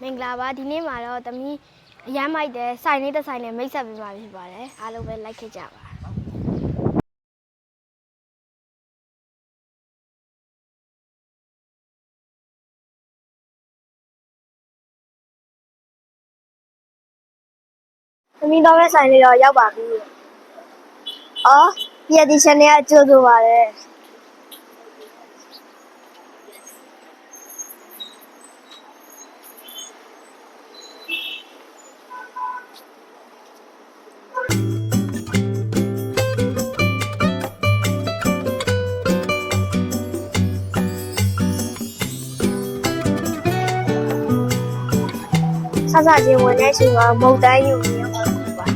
မင်္ဂလာပါဒီနေ့မှာတော့သမီးအရမ်းမိုက်တယ်ဆိုင်လေးတစ်ဆိုင်နဲ့မိတ်ဆက်ပေးမှာဖြစ်ပါတယ်အားလုံးပဲလိုက်ခဲ့ကြပါသမီးတော့ရဲ့ဆိုင်လေးတော့ရောက်ပါပြီအော်ပြည်တီ channel ကကြိုးဆိုပါတယ်ဆဆချင်းဝင်တဲ့အချိန်မှာမုတ်တန်းယူနေရောက်ပါ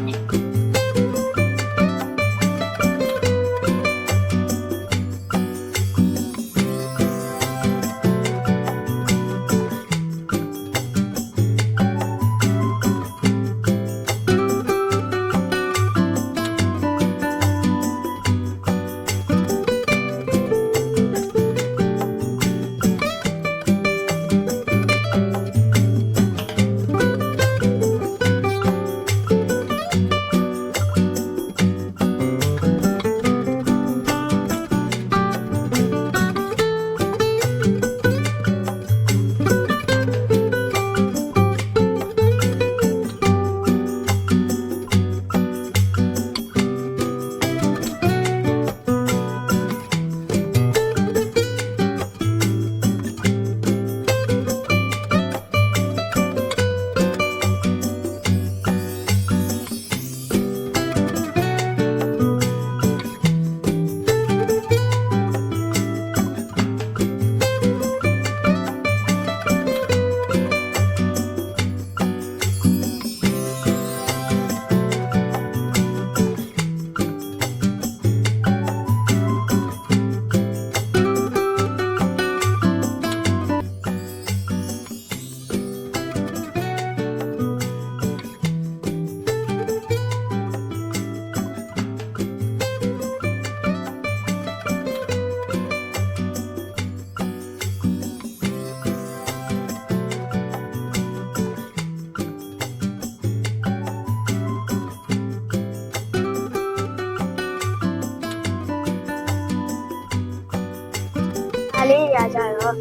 လေးရကြတော့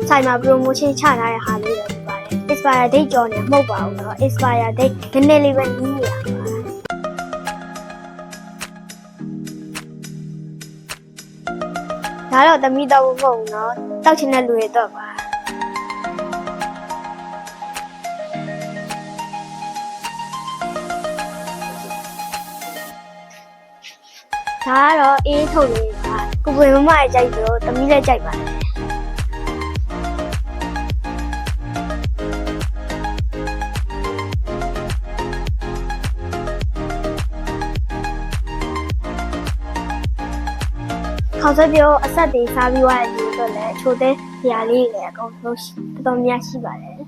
ဆိုင်မှာ promotion ချထားတဲ့ဟာလေးတွေဖြစ်ပါတယ် expire date ကြော်နေမဟုတ်ပါဘူးเนาะ expire date နည်းနည်းလေးပဲနီးနေရပါဒါတော့သမီးတော့မဟုတ်ဘူးเนาะတောက်ချင်တဲ့လူတွေတော့ပါဒါကတော့အေးထုတ်လေးပါကိုပွေမမရဲ့ကြိုက်လို့သမီးလည်းကြိုက်ပါတယ်ခေါင်းဆွဲပြောအဆက်တွေစားပြီးသွားတဲ့လူတွေလည်းချိုတဲ့နေရာလေးတွေအကုန်လုံးတော်တော်များရှိပါတယ်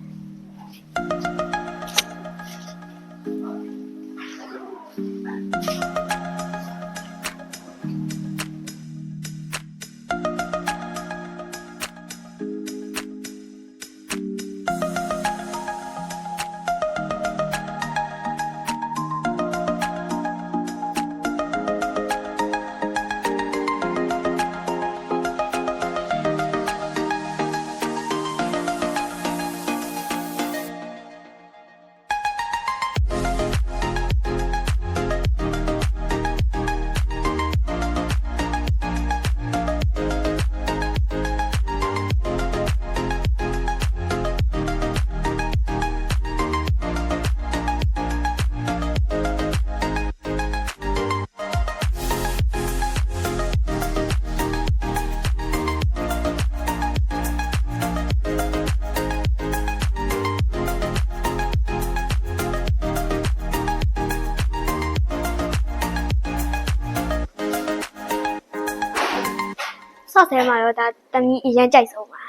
ဆော့ထဲမှာတော့ဒါတမီးအရင်ကြိုက်ဆုံးပါ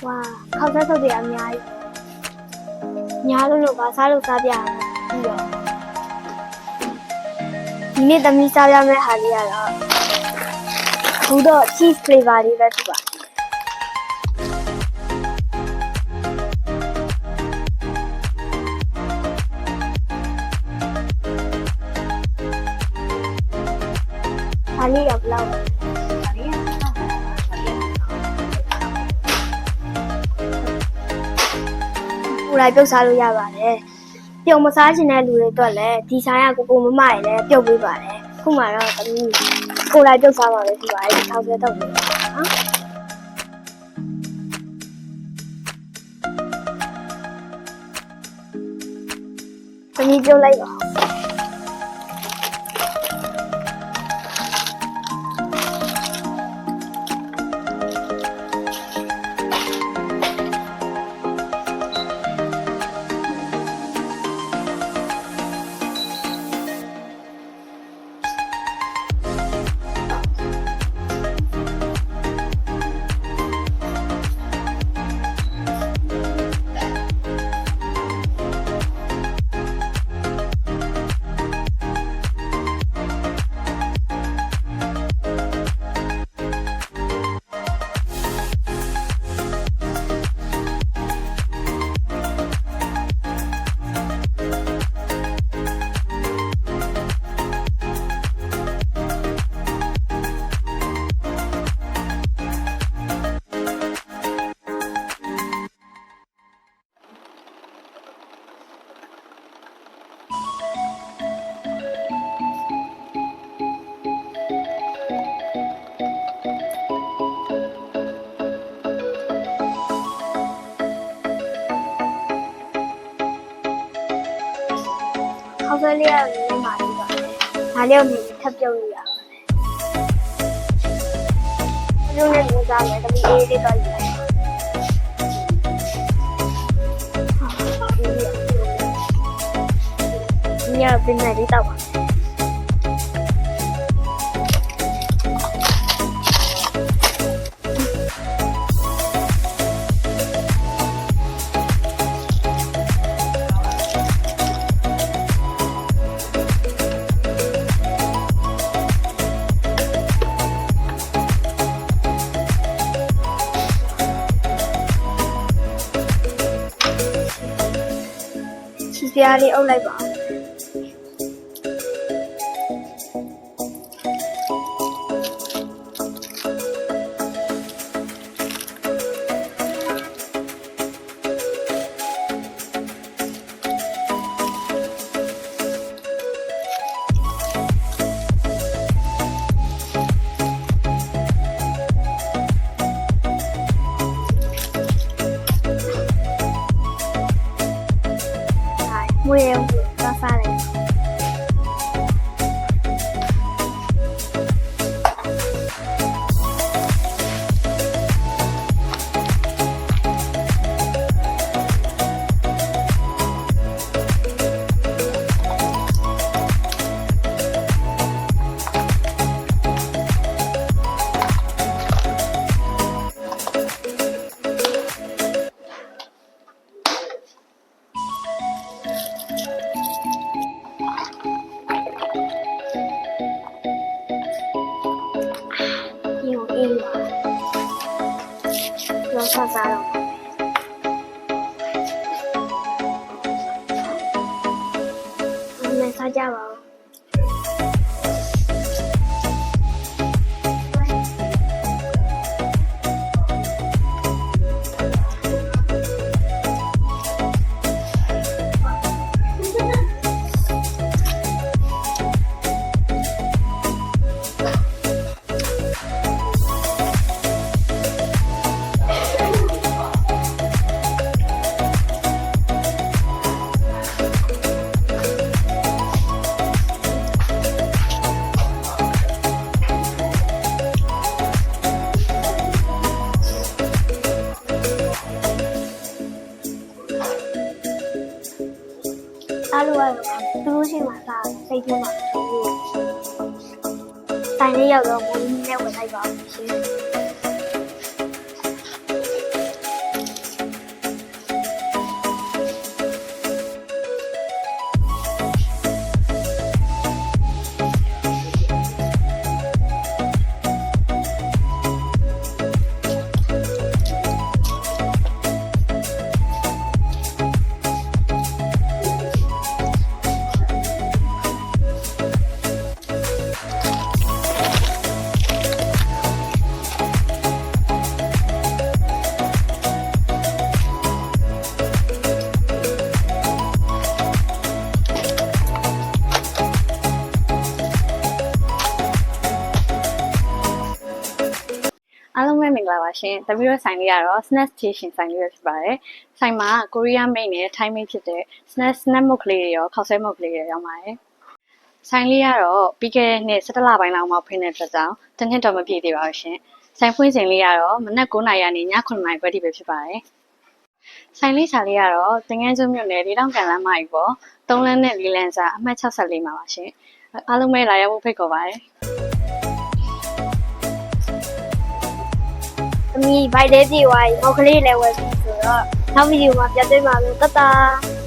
ဝါခေါက်ဆက်ဆုပ်တွေအများကြီးညားလို့ပါစားလို့စားပြရမယ်ပြီးတော့ဒီနေ့တမီးစားရမယ့်ဟာလေးကတော့ ဘူးတော့ cheese flavor လေးပဲဖြစ်ပါဒါလေးတော့ဘယ်လောက်လဲပူလိုက်ပြုတ်စားလို့ရပါတယ်ပြုံမစားချင်တဲ့လူတွေအတွက်လည်းဒီဆိုင်ကကိုမမရည်လည်းပြုတ်ပေးပါတယ်ခုမှတော့သမီးကိုလိုက်ပြုတ်စားပါလေဒီပါတယ်ဒီထောက်ဆွဲတော့နေပါနော်သမီးပြုတ်လိုက်ပါခေါက်ဆွဲလေးရနေမှာလေးပါဒါလေးကိုမြင်ထပ်ပြုတ်လို့ရပါတယ်လူနဲ့မြင်စားမယ်တမီးအေးလေးတော့ယူလိုက်ညပြင်နေလေးတော့ပါပြားလေးအုပ်လိုက်ပါမွေးရုံတော့စားလိုက်တော့စားစားတော့မစားကြပါဘူးအားလုံးကတော့သူတို့ရှိမှစားစိတ်ထဲမှာဆိုင်လေးရောက်တော့မင်းနဲ့ဝင်လိုက်ပါဦးရှင် မဲ့မင်္ဂလာပါရှင်။တပီတော့ဆိုင်လေးကတော့ snack station ဆိုင်လေးပဲဖြစ်ပါတယ်။ဆိုင်မှာကိုရီးယားမိတ်နဲ့ထိုင်းမိတ်ဖြစ်တဲ့ snack မုတ်ကလေးတွေရောခောက်ဆွဲမုတ်ကလေးတွေရောင်းပါတယ်။ဆိုင်လေးကတော့ပြီးခဲ့တဲ့နှစ်17လပိုင်းလောက်မှဖွင့်တဲ့အတွက်ကြောင့်တစ်နှစ်တော့မပြည့်သေးပါဘူးရှင်။ဆိုင်ဖွင့်ချိန်လေးကတော့မနက်9:00နာရီကနေည9:00နာရီခွဲထိပဲဖြစ်ပါတယ်။ဆိုင်လေးလေးကတော့တင်ငန်းကျွန်းမြို့နယ်လေးတောင်ကန်လမ်းမကြီးပေါ်3လမ်းနဲ့4လမ်းစာအမှတ်64မှာပါရှင်။အားလုံးပဲလာရောက်ဖို့ဖိတ်ခေါ်ပါတယ်။ သမီးဘိုက်လေးပြေးသွားပြီငေါကလေးလည်းဝယ်ပြီဆိုတော့နောက်ဗီဒီယိုမှာပြန်တွေ့ပါမယ်တတား